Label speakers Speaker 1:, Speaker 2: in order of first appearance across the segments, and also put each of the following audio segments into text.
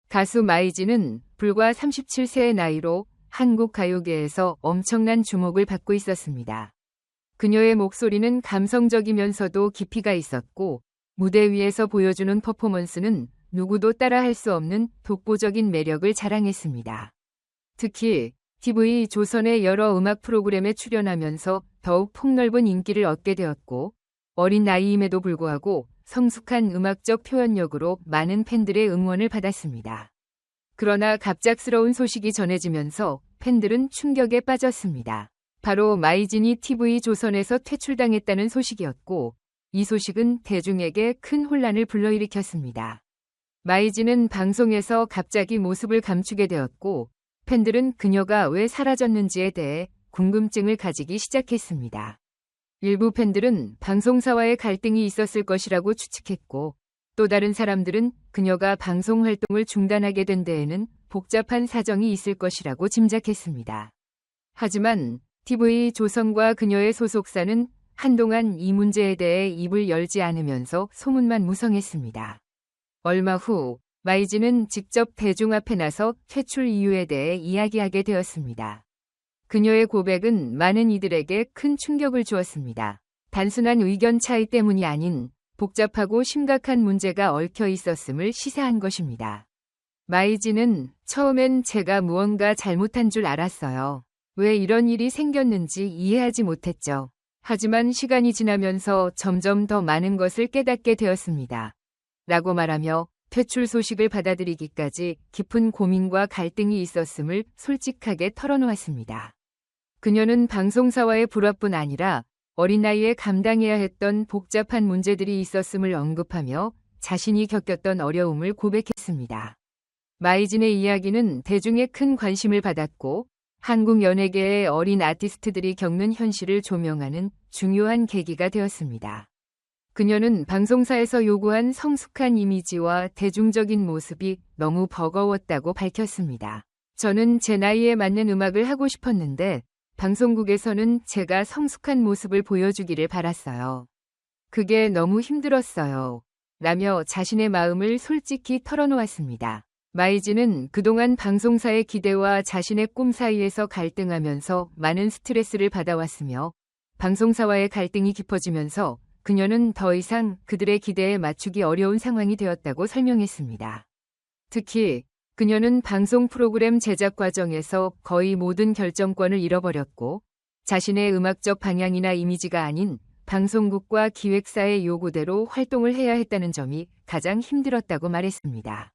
Speaker 1: 가수 마이진은 불과 37세의 나이로 한국 가요계에서 엄청난 주목을 받고 있었습니다. 그녀의 목소리는 감성적이면서도 깊이가 있었고 무대 위에서 보여주는 퍼포먼스는 누구도 따라할 수 없는 독보적인 매력을 자랑했습니다. 특히 TV 조선의 여러 음악 프로그램에 출연하면서 더욱 폭넓은 인기를 얻게 되었고 어린 나이임에도 불구하고 성숙한 음악적 표현력으로 많은 팬들의 응원을 받았습니다. 그러나 갑작스러운 소식이 전해지면서 팬들은 충격에 빠졌습니다. 바로 마이진이 TV 조선에서 퇴출당했다는 소식이었고 이 소식은 대중에게 큰 혼란을 불러일으켰습니다. 마이진은 방송에서 갑자기 모습을 감추게 되었고 팬들은 그녀가 왜 사라졌는지에 대해 궁금증을 가지기 시작했습니다. 일부 팬들은 방송사와의 갈등이 있었을 것이라고 추측했고 또 다른 사람들은 그녀가 방송 활동을 중단하게 된 데에는 복잡한 사정이 있을 것이라고 짐작했습니다. 하지만 TV 조선과 그녀의 소속사는 한동안 이 문제에 대해 입을 열지 않으면서 소문만 무성했습니다. 얼마 후 마이진은 직접 대중 앞에 나서 퇴출 이유에 대해 이야기하게 되었습니다. 그녀의 고백은 많은 이들에게 큰 충격을 주었습니다. 단순한 의견 차이 때문이 아닌 복잡하고 심각한 문제가 얽혀 있었음을 시사한 것입니다. 마이진은 처음엔 제가 무언가 잘못한 줄 알았어요. 왜 이런 일이 생겼는지 이해하지 못했죠. 하지만 시간이 지나면서 점점 더 많은 것을 깨닫게 되었습니다. 라고 말하며 퇴출 소식을 받아들이기까지 깊은 고민과 갈등이 있었음을 솔직하게 털어놓았습니다. 그녀는 방송사와의 불화뿐 아니라 어린 나이에 감당해야 했던 복잡한 문제들이 있었음을 언급하며 자신이 겪었던 어려움을 고백했습니다. 마이진의 이야기는 대중의 큰 관심을 받았고 한국 연예계의 어린 아티스트들이 겪는 현실을 조명하는 중요한 계기가 되었습니다. 그녀는 방송사에서 요구한 성숙한 이미지와 대중적인 모습이 너무 버거웠다고 밝혔습니다. 저는 제 나이에 맞는 음악을 하고 싶었는데 방송국에서는 제가 성숙한 모습을 보여주기를 바랐어요. 그게 너무 힘들었어요. 라며 자신의 마음을 솔직히 털어놓았습니다. 마이진은 그동안 방송사의 기대와 자신의 꿈 사이에서 갈등하면서 많은 스트레스를 받아왔으며 방송사와의 갈등이 깊어지면서 그녀는 더 이상 그들의 기대에 맞추기 어려운 상황이 되었다고 설명했습니다. 특히 그녀는 방송 프로그램 제작 과정에서 거의 모든 결정권을 잃어버렸고 자신의 음악적 방향이나 이미지가 아닌 방송국과 기획사의 요구대로 활동을 해야 했다는 점이 가장 힘들었다고 말했습니다.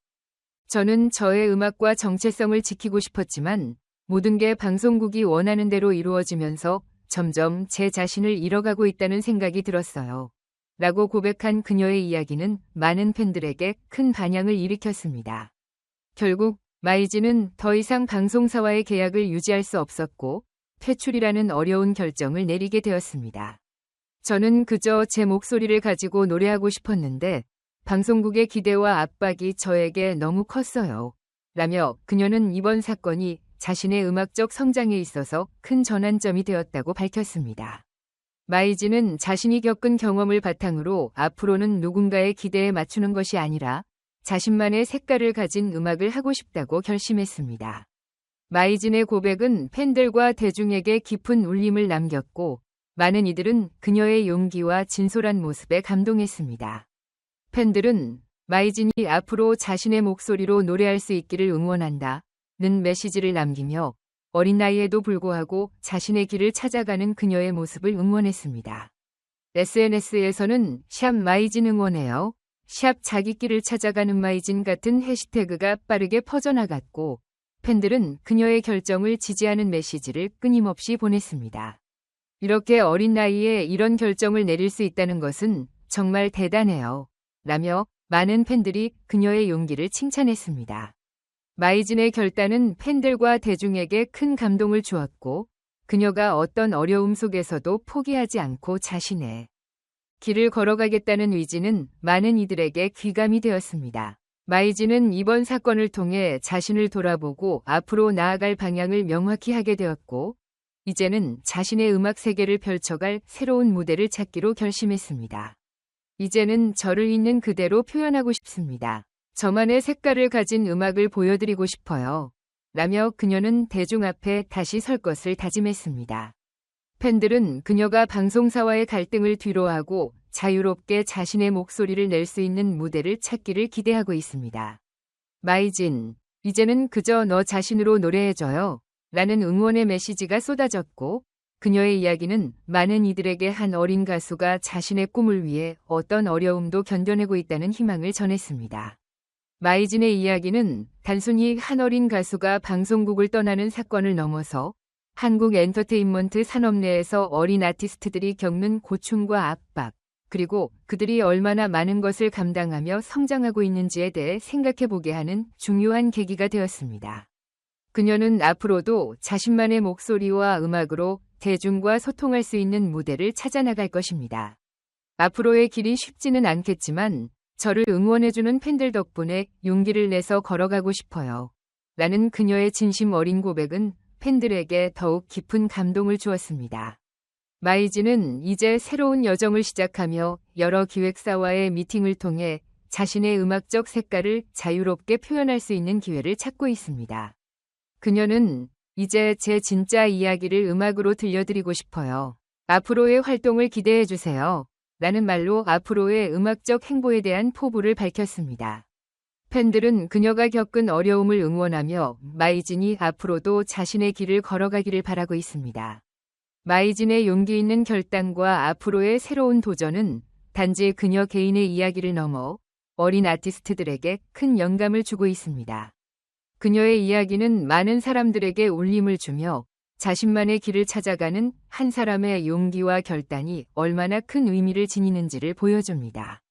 Speaker 1: 저는 저의 음악과 정체성을 지키고 싶었지만 모든 게 방송국이 원하는 대로 이루어지면서 점점 제 자신을 잃어가고 있다는 생각이 들었어요. 라고 고백한 그녀의 이야기는 많은 팬들에게 큰 반향을 일으켰습니다. 결국 마이진은 더 이상 방송사와의 계약을 유지할 수 없었고 퇴출이라는 어려운 결정을 내리게 되었습니다. 저는 그저 제 목소리를 가지고 노래하고 싶었는데 방송국의 기대와 압박이 저에게 너무 컸어요. 라며 그녀는 이번 사건이 자신의 음악적 성장에 있어서 큰 전환점이 되었다고 밝혔습니다. 마이진은 자신이 겪은 경험을 바탕으로 앞으로는 누군가의 기대에 맞추는 것이 아니라 자신만의 색깔을 가진 음악을 하고 싶다고 결심했습니다. 마이진의 고백은 팬들과 대중에게 깊은 울림을 남겼고 많은 이들은 그녀의 용기와 진솔한 모습에 감동했습니다. 팬들은 마이진이 앞으로 자신의 목소리로 노래할 수 있기를 응원한다는 메시지를 남기며 어린 나이에도 불구하고 자신의 길을 찾아가는 그녀의 모습을 응원했습니다. SNS에서는 샵 마이진 응원해요. 샵 자기 길을 찾아가는 마이진 같은 해시태그가 빠르게 퍼져나갔고 팬들은 그녀의 결정을 지지하는 메시지를 끊임없이 보냈습니다. 이렇게 어린 나이에 이런 결정을 내릴 수 있다는 것은 정말 대단해요. 라며 많은 팬들이 그녀의 용기를 칭찬했습니다. 마이진의 결단은 팬들과 대중에게 큰 감동을 주었고 그녀가 어떤 어려움 속에서도 포기하지 않고 자신의 길을 걸어가겠다는 의지는 많은 이들에게 귀감이 되었습니다. 마이진은 이번 사건을 통해 자신을 돌아보고 앞으로 나아갈 방향을 명확히 하게 되었고 이제는 자신의 음악 세계를 펼쳐갈 새로운 무대를 찾기로 결심했습니다. 이제는 저를 있는 그대로 표현하고 싶습니다. 저만의 색깔을 가진 음악을 보여드리고 싶어요. 라며 그녀는 대중 앞에 다시 설 것을 다짐했습니다. 팬들은 그녀가 방송사와의 갈등을 뒤로하고 자유롭게 자신의 목소리를 낼 수 있는 무대를 찾기를 기대하고 있습니다. 마이진, 이제는 그저 너 자신으로 노래해줘요. 라는 응원의 메시지가 쏟아졌고, 그녀의 이야기는 많은 이들에게 한 어린 가수가 자신의 꿈을 위해 어떤 어려움도 견뎌내고 있다는 희망을 전했습니다. 마이진의 이야기는 단순히 한 어린 가수가 방송국을 떠나는 사건을 넘어서 한국 엔터테인먼트 산업 내에서 어린 아티스트들이 겪는 고충과 압박, 그리고 그들이 얼마나 많은 것을 감당하며 성장하고 있는지에 대해 생각해보게 하는 중요한 계기가 되었습니다. 그녀는 앞으로도 자신만의 목소리와 음악으로 대중과 소통할 수 있는 무대를 찾아나갈 것입니다. 앞으로의 길이 쉽지는 않겠지만 저를 응원해주는 팬들 덕분에 용기를 내서 걸어가고 싶어요. 라는 그녀의 진심 어린 고백은 팬들에게 더욱 깊은 감동을 주었습니다. 마이진은 이제 새로운 여정을 시작하며 여러 기획사와의 미팅을 통해 자신의 음악적 색깔을 자유롭게 표현할 수 있는 기회를 찾고 있습니다. 그녀는 이제 제 진짜 이야기를 음악으로 들려드리고 싶어요. 앞으로의 활동을 기대해주세요. 라는 말로 앞으로의 음악적 행보에 대한 포부를 밝혔습니다. 팬들은 그녀가 겪은 어려움을 응원하며 마이진이 앞으로도 자신의 길을 걸어가기를 바라고 있습니다. 마이진의 용기 있는 결단과 앞으로의 새로운 도전은 단지 그녀 개인의 이야기를 넘어 어린 아티스트들에게 큰 영감을 주고 있습니다. 그녀의 이야기는 많은 사람들에게 울림을 주며 자신만의 길을 찾아가는 한 사람의 용기와 결단이 얼마나 큰 의미를 지니는지를 보여줍니다.